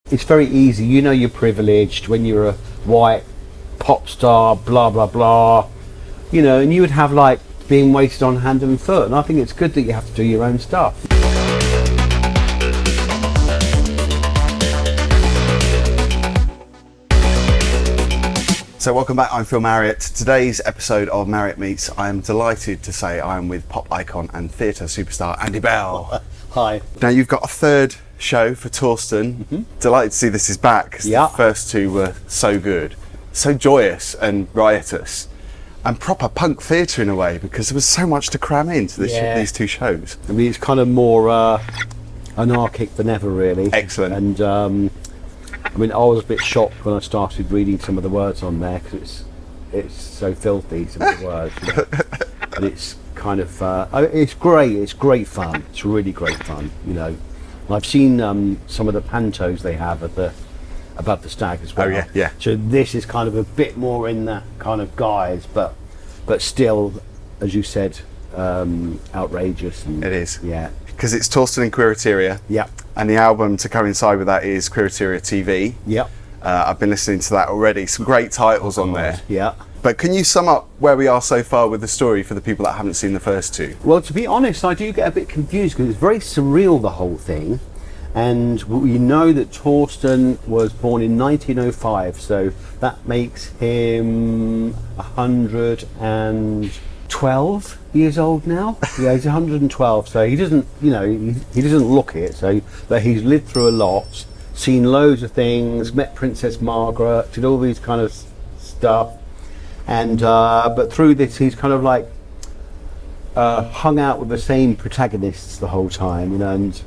It's very easy. You know you're privileged when you're a white pop star, blah, blah, blah. You know, and you would have like being wasted on hand and foot. And I think it's good that you have to do your own stuff. So welcome back, I'm Phil Marriott. Today's episode of Marriott Meets, I am delighted to say I am with pop icon and theatre superstar Andy Bell. Hi. Now you've got a third show for Torsten. Delighted to see this is back, because the first two were so good. So joyous and riotous. And proper punk theatre in a way, because there was so much to cram into these two shows. I mean, it's kind of more anarchic than ever, really. Excellent. And I mean, I was a bit shocked when I started reading some of the words on there, because it's so filthy, some of the words. You know? And it's kind of, it's great fun. It's really great fun, you know. And I've seen some of the pantos they have at the Above The Stag as well. Oh, yeah. So this is kind of a bit more in that kind of guise, but still, as you said, outrageous. And, it is. Yeah. Because it's Torsten In Queereteria. Yeah. And the album to coincide with that is Queereteria TV. Yeah. I've been listening to that already. Some great titles on there. Yeah. But can you sum up where we are so far with the story for the people that haven't seen the first two? Well, to be honest, I do get a bit confused because it's very surreal, the whole thing. And we know that Torsten was born in 1905, so that makes him 112 years old now. Yeah, he's 112, so he doesn't, you know, he doesn't look it. So, but he's lived through a lot, seen loads of things, met Princess Margaret, did all these kind of stuff, and but through this, he's kind of like hung out with the same protagonists the whole time, you know, and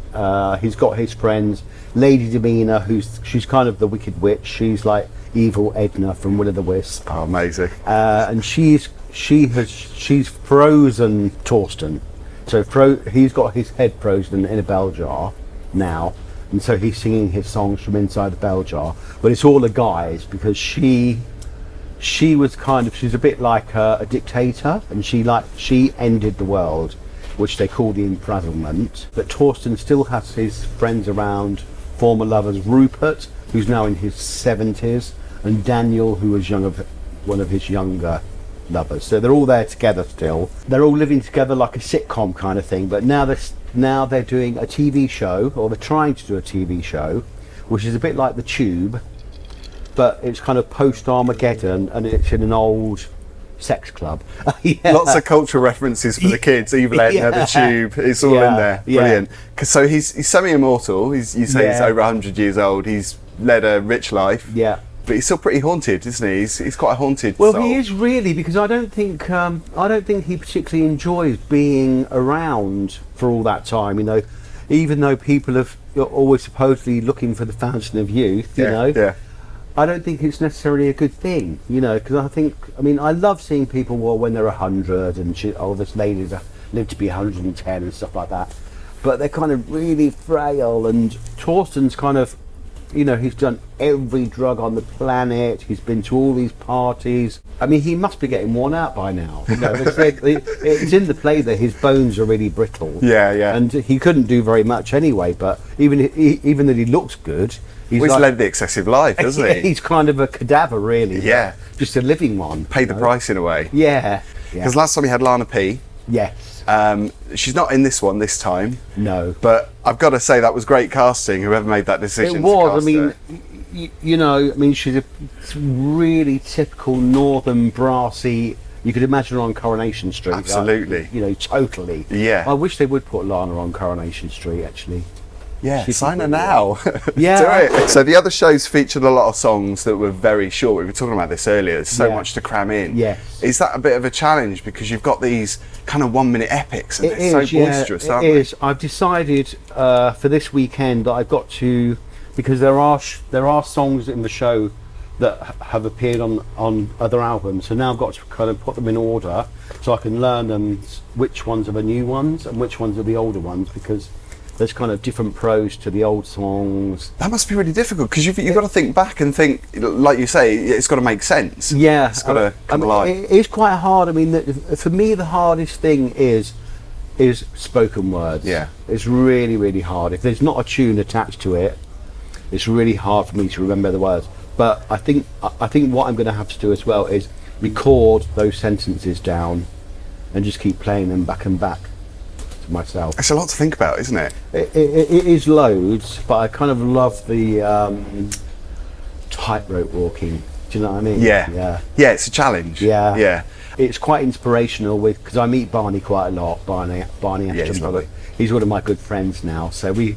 he's got his friends, Lady Demeanor, she's kind of the Wicked Witch. She's like evil Edna from Will o' the Wisp. Oh, amazing! And she's frozen Torsten. So he's got his head frozen in a bell jar now, and so he's singing his songs from inside the bell jar. But it's all a guise, because she's a bit like a dictator, and she ended the world, which they call the embezzlement. But Torsten still has his friends around, former lovers, Rupert, who's now in his 70s, and Daniel, who was one of his younger lovers. So they're all there together still. They're all living together like a sitcom kind of thing, but now they're doing a TV show, or they're trying to do a TV show, which is a bit like The Tube, but it's kind of post-Armageddon, and it's in an old sex club. Yeah. Lots of cultural references for the kids. Evil Edna, The Tube, it's all in there. Brilliant. So he's semi-immortal. You say he's over 100 years old. He's led a rich life. Yeah. But he's still pretty haunted, isn't he? He's quite a haunted soul. He is really, because I don't think he particularly enjoys being around for all that time. You know, even though people are always supposedly looking for the fountain of youth. You know. Yeah. I don't think it's necessarily a good thing, you know, because I love seeing people, when they're 100 and this lady's lived to be 110 and stuff like that, but they're kind of really frail. And Torsten's kind of, you know, he's done every drug on the planet, he's been to all these parties. I mean, he must be getting worn out by now. You know, it's in the play that his bones are really brittle. Yeah. And he couldn't do very much anyway, but even that he looks good, he's led the excessive life, hasn't he? He's kind of a cadaver, really. Yeah. Just a living one. Paid the price in a way. Yeah. Because last time we had Lana P. Yes. She's not in this one this time. No. But I've got to say that was great casting, whoever made that decision. It was. You know, she's a really typical northern brassy. You could imagine her on Coronation Street. Absolutely. You know, totally. Yeah. I wish they would put Lana on Coronation Street, actually. Yeah, sign her now. Yeah. Do it. So the other shows featured a lot of songs that were very short. We were talking about this earlier. There's so much to cram in. Yes. Is that a bit of a challenge, because you've got these kind of 1 minute epics and they're so boisterous, aren't they? It is. I've decided for this weekend that I've got to, because there are songs in the show that have appeared on other albums. So now I've got to kind of put them in order so I can learn them, which ones are the new ones and which ones are the older ones, because there's kind of different prose to the old songs. That must be really difficult, because you've got to think back and think, like you say, it's got to make sense. Yeah, it's got to come alive. It is quite hard. I mean, for me, the hardest thing is spoken words. Yeah, it's really, really hard. If there's not a tune attached to it, it's really hard for me to remember the words. But I think what I'm going to have to do as well is record those sentences down and just keep playing them back and back to myself. It's a lot to think about, isn't it? It is loads, but I kind of love the tightrope walking. Do you know what I mean? Yeah, it's a challenge. Yeah. It's quite inspirational because I meet Barney quite a lot. Barney he's lovely. He's one of my good friends now. So we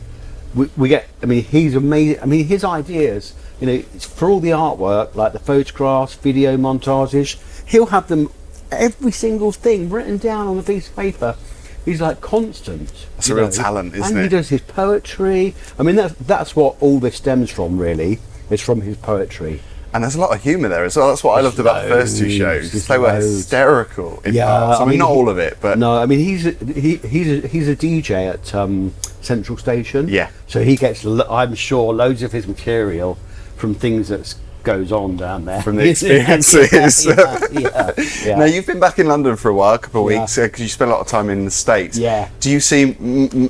get. I mean, he's amazing. I mean, his ideas. You know, it's for all the artwork, like the photographs, video montages. He'll have them, every single thing written down on a piece of paper. He's like constant. That's a real talent, isn't it? And he does his poetry. I mean, that's what all this stems from, really. It's from his poetry. And there's a lot of humour there as well. That's what I loved about the first two shows. They were hysterical in parts. I mean, not all of it, but no. I mean, he's a DJ at Central Station. Yeah. So he gets, I'm sure, loads of his material from things that goes on down there. From the experiences. Yeah. Now, you've been back in London for a while, a couple of weeks, because you spent a lot of time in the States. Yeah. Do you see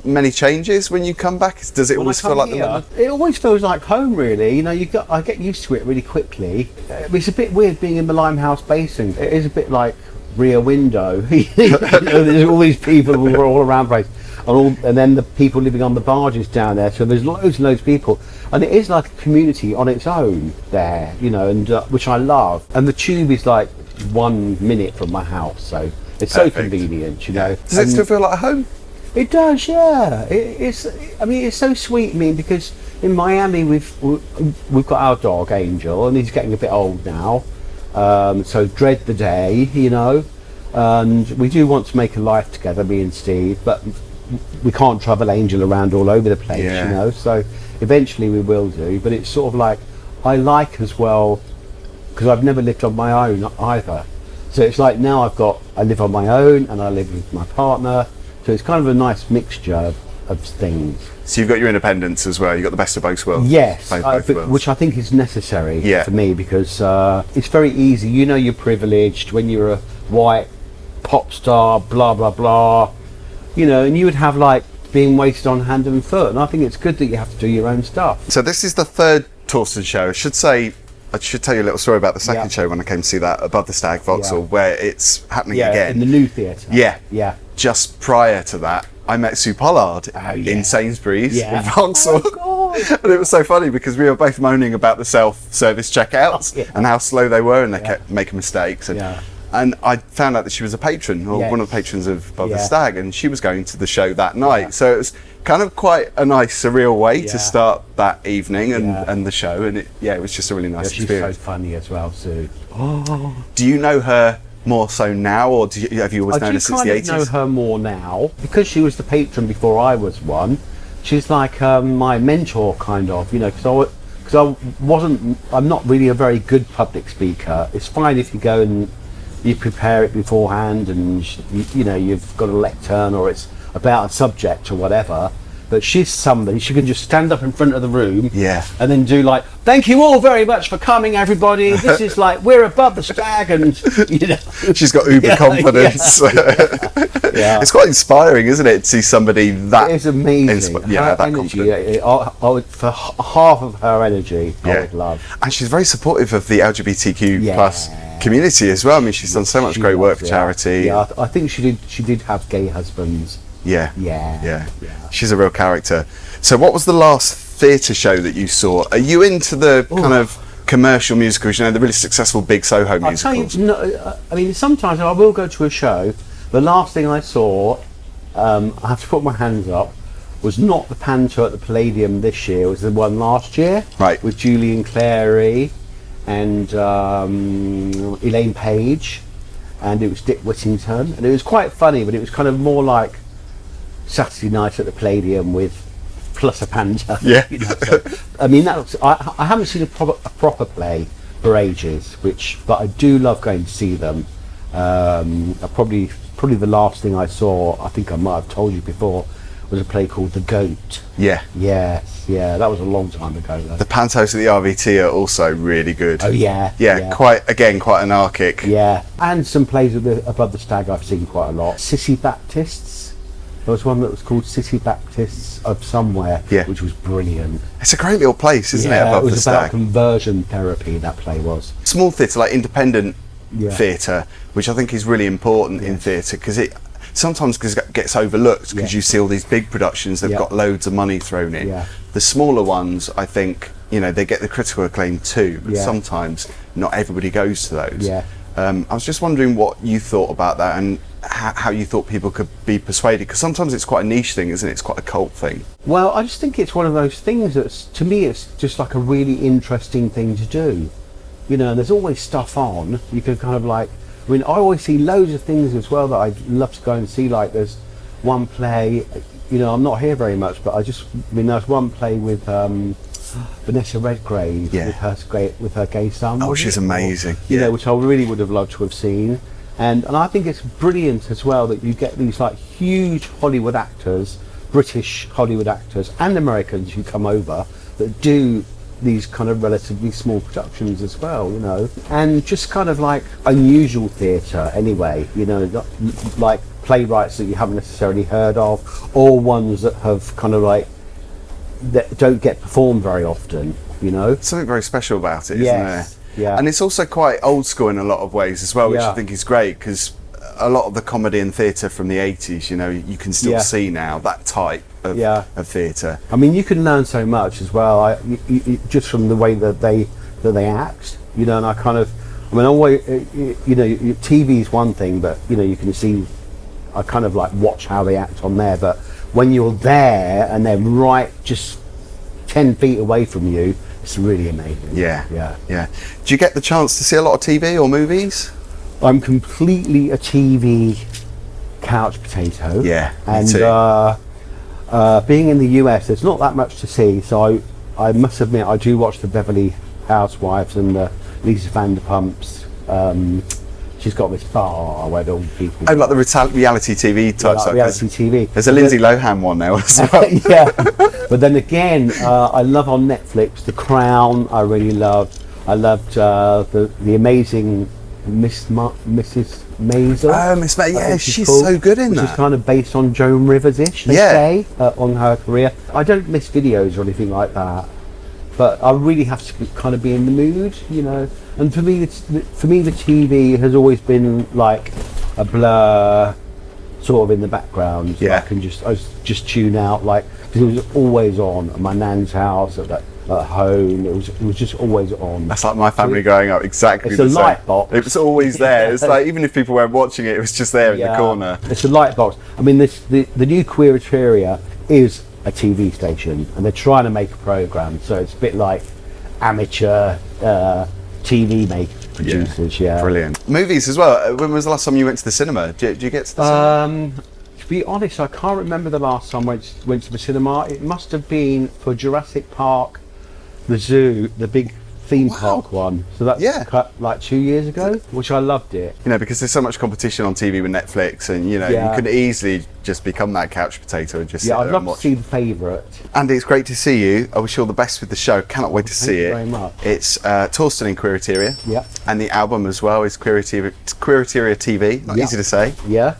many changes when you come back? Does it always feel like London? It always feels like home, really. You know, I get used to it really quickly. It's a bit weird being in the Limehouse Basin. It is a bit like Rear Window. You know, there's all these people who are all around the place. And then the people living on the barges down there, so there's loads and loads of people, and it is like a community on its own there, you know, and which I love. And the tube is like 1 minute from my house, so it's so convenient, you know. Does it still feel like home? It does, yeah. I mean, it's so sweet. I mean, because in Miami we've got our dog Angel, and he's getting a bit old now, so dread the day, you know. And we do want to make a life together, me and Steve, but we can't travel Angel around all over the place, you know, so eventually we will do. But it's sort of like, I like as well, because I've never lived on my own either, so it's like now I live on my own and I live with my partner, so it's kind of a nice mixture of things. So you've got your independence as well, you've got the best of both worlds. Yes, both worlds. Which I think is necessary for me, because it's very easy, you know, you're privileged when you're a white pop star, blah blah blah, you know, and you would have like being wasted on hand and foot, and I think it's good that you have to do your own stuff. So this is the third Torsten show. I should tell you a little story about the second show when I came to see that, Above the Stag, Vauxhall, where it's happening again. In the new theatre. Yeah. Just prior to that, I met Sue Pollard in Sainsbury's in Vauxhall. Oh, and it was so funny because we were both moaning about the self-service checkouts and how slow they were, and they kept making mistakes. And I found out that she was a patron, or one of the patrons of Above the Stag, and she was going to the show that night. So it was kind of quite a nice, surreal way to start that evening and the show. And it was just a really nice experience. She's so funny as well, Sue. Do you know her more so now, or have you always known her since the 80s? I do know her more now, because she was the patron before I was one. She's like my mentor, kind of, you know, because I'm not really a very good public speaker. It's fine if you go and you prepare it beforehand, and you know, you've got a lectern or it's about a subject or whatever, but she's somebody, she can just stand up in front of the room and then do like, thank you all very much for coming, everybody, this is like, we're above the stag, and you know, she's got uber confidence. It's quite inspiring, isn't it, to see somebody that it is amazing. That energy, for half of her energy I would love. And she's very supportive of the LGBTQ plus community as well. I mean, she's done so much great work for charity. I think she did have gay husbands. Yeah. She's a real character. So what was the last theatre show that you saw? Are you into the kind of commercial musicals, you know, the really successful big Soho musicals? I mean, sometimes I will go to a show. The last thing I saw, I have to put my hands up, was not the Panto at the Palladium this year, it was the one last year, with Julian Clary and Elaine Page, and it was Dick Whittington, and it was quite funny, but it was kind of more like Saturday Night at the Palladium with plus a panto. You know, so, I mean, I haven't seen a proper play for ages, but I do love going to see them. Probably the last thing I saw, I think I might have told you before, was a play called The Goat. That was a long time ago though. The pantos at the RVT are also really good. Quite anarchic. And some plays Above the Stag I've seen quite a lot. Sissy Baptists, There was one that was called City Baptists of Somewhere, which was brilliant. It's a great little place, isn't it? Above it was the about Stag. conversion therapy, that play was. Small theatre, like independent theatre, which I think is really important in theatre, because it sometimes gets overlooked because you see all these big productions that've got loads of money thrown in. The smaller ones, I think, you know, they get the critical acclaim too, but sometimes not everybody goes to those. I was just wondering what you thought about that, and how you thought people could be persuaded, because sometimes it's quite a niche thing, isn't it? It's quite a cult thing. Well, I just think it's one of those things that's, to me, it's just like a really interesting thing to do. You know, and there's always stuff on. You can kind of like, I mean, I always see loads of things as well that I'd love to go and see. Like there's one play, you know, I'm not here very much, but there's one play with Vanessa Redgrave with her gay son. Oh, she's amazing. You know, which I really would have loved to have seen. And I think it's brilliant as well that you get these like huge Hollywood actors, British Hollywood actors and Americans who come over that do these kind of relatively small productions as well, you know, and just kind of like unusual theatre anyway, you know, not, like playwrights that you haven't necessarily heard of, or ones that have kind of like, that don't get performed very often, you know. Something very special about it, isn't there? Yeah. And it's also quite old school in a lot of ways as well, which I think is great, because a lot of the comedy and theatre from the 80s, you know, you can still see now that type of theatre. I mean, you can learn so much as well, just from the way that they act, you know. And I mean, always, you know, TV is one thing, but you know, you can see, I kind of like watch how they act on there, but when you're there and they're right just 10 feet away from you, it's really amazing. Yeah. Do you get the chance to see a lot of TV or movies? I'm completely a TV couch potato. Yeah, and me too. Being in the US, there's not that much to see, so I must admit I do watch the Beverly Housewives and the Lisa Vanderpumps. She's got this bar where all people. Oh, like the reality TV type stuff. Reality TV. There's a Lindsay Lohan one now as well. Yeah, but then again, I love on Netflix The Crown. I really loved. I loved the amazing Mrs. Maisel. Oh, Miss May, yeah, she's so good in that. Which is kind of based on Joan Rivers-ish, they say, on her career. I don't miss videos or anything like that, but I really have to kind of be in the mood, you know. And for me, the TV has always been like a blur, sort of in the background. So I just tune out, like, because it was always on at my nan's house, at home. It was just always on. That's like my family growing up, exactly the same. It's a light box. It was always there. It's like, even if people weren't watching it, it was just there in the corner. It's a light box. I mean, the new Queereteria is a TV station, and they're trying to make a programme, so it's a bit like amateur TV producers. Brilliant. Movies as well. When was the last time you went to the cinema? Did you get to the cinema? To be honest, I can't remember the last time I went to the cinema. It must have been for Jurassic Park, the zoo, the big theme park one. So that's like 2 years ago, which I loved it. You know, because there's so much competition on TV with Netflix, and you know, you could easily just become that couch potato and just sit I'd there love and watch. To see The Favourite. Andy, it's great to see you. I wish you all the best with the show. Cannot wait to see it. Thank you very much. It's Torsten In Queereteria. Yeah. And the album as well is Queereteria TV. Not easy to say. Yeah.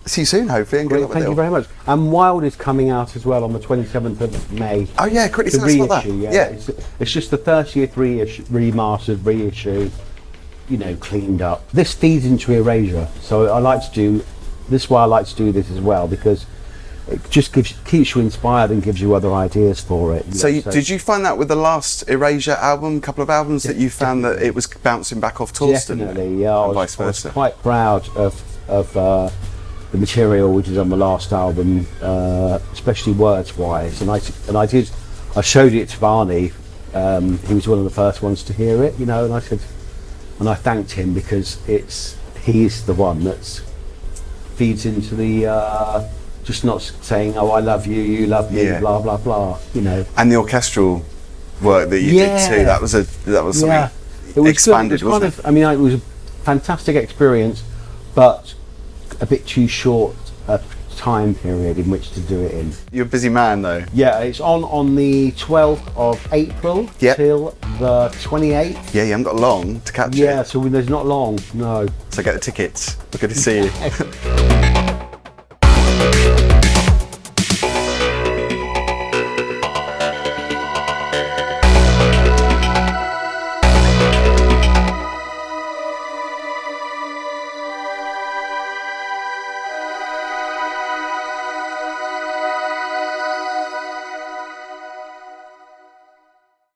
See you soon, hopefully. And good luck with Thank you very much. And Wild is coming out as well on the 27th of May. Oh yeah, quickly tell us about that. It's just the 30th remastered reissue, you know, cleaned up. This feeds into Erasure, so I like to do this. Is why I like to do this as well, because it just keeps you inspired and gives you other ideas for it. So did you find that with the last Erasure album, a couple of albums, that you found that it was bouncing back off Torsten? Definitely, yeah. And vice versa. I was quite proud of the material which is on the last album, especially words wise, and I showed it to Barney. He was one of the first ones to hear it, you know, and I thanked him, because he's the one that feeds into the just not saying, oh, I love you, you love me, blah blah blah, you know. And the orchestral work that you did too, that was something it was expanded, good. It was wasn't it? I mean, it was a fantastic experience, but a bit too short a time period in which to do it in. You're a busy man though. Yeah, it's on the 12th of April till the 28th. Yeah, you haven't got long to catch it. Yeah, so there's not long, no. So get the tickets. We're good to see you.